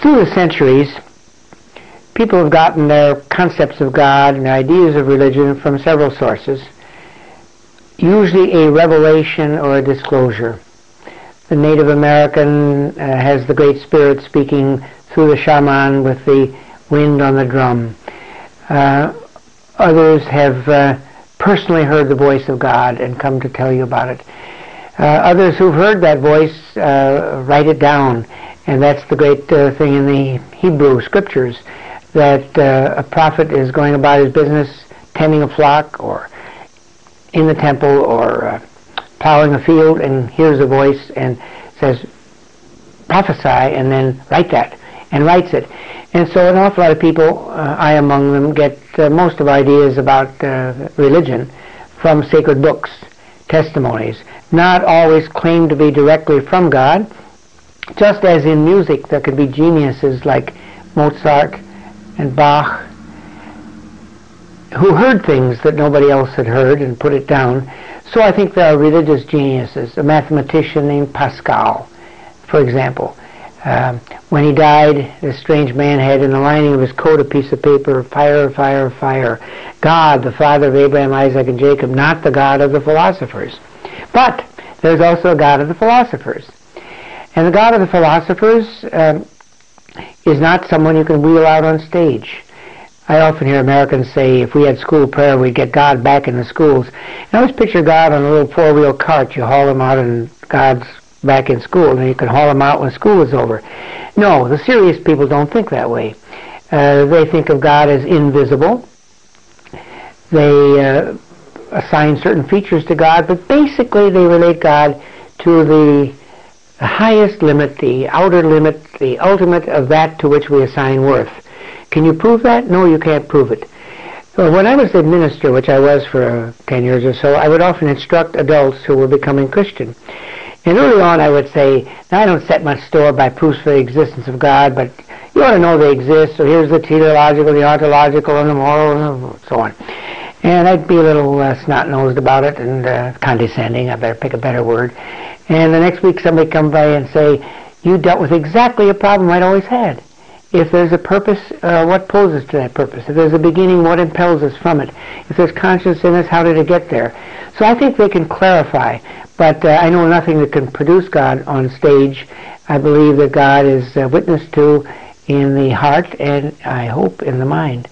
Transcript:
Through the centuries, people have gotten their concepts of God and ideas of religion from several sources, usually a revelation or a disclosure. The Native American has the Great Spirit speaking through the shaman with the wind on the drum. Others have personally heard the voice of God and come to tell you about it. Others who've heard that voice write it down, and that's the great thing in the Hebrew Scriptures, that a prophet is going about his business tending a flock or in the temple or plowing a field and hears a voice and says, prophesy, and then write that, and writes it. And so an awful lot of people, I among them, get most of ideas about religion from sacred books, testimonies, not always claimed to be directly from God. Just as in music there could be geniuses like Mozart and Bach who heard things that nobody else had heard and put it down, so I think there are religious geniuses. A mathematician named Pascal, for example. When he died, this strange man had in the lining of his coat a piece of paper, fire, fire, fire. God, the father of Abraham, Isaac, and Jacob, not the God of the philosophers. But there's also a God of the philosophers. And the God of the philosophers is not someone you can wheel out on stage. I often hear Americans say, if we had school prayer, we'd get God back in the schools. And I always picture God on a little four-wheel cart. You haul him out and God's back in school, and you can haul him out when school is over. No, the serious people don't think that way. They think of God as invisible. They assign certain features to God, but basically they relate God to the highest limit, the outer limit, the ultimate of that to which we assign worth. Can you prove that? No, you can't prove it. So when I was a minister, which I was for 10 years or so, I would often instruct adults who were becoming Christian. And early on I would say, now I don't set much store by proofs for the existence of God, but you ought to know they exist, so here's the teleological, the ontological, and the moral, and so on. And I'd be a little snot-nosed about it and condescending, I better pick a better word. And the next week somebody come by and say, you dealt with exactly a problem I'd always had. If there's a purpose, what poses to that purpose? If there's a beginning, what impels us from it? If there's conscience in us, how did it get there? So I think they can clarify, but I know nothing that can produce God on stage. I believe that God is witnessed to in the heart and, I hope, in the mind.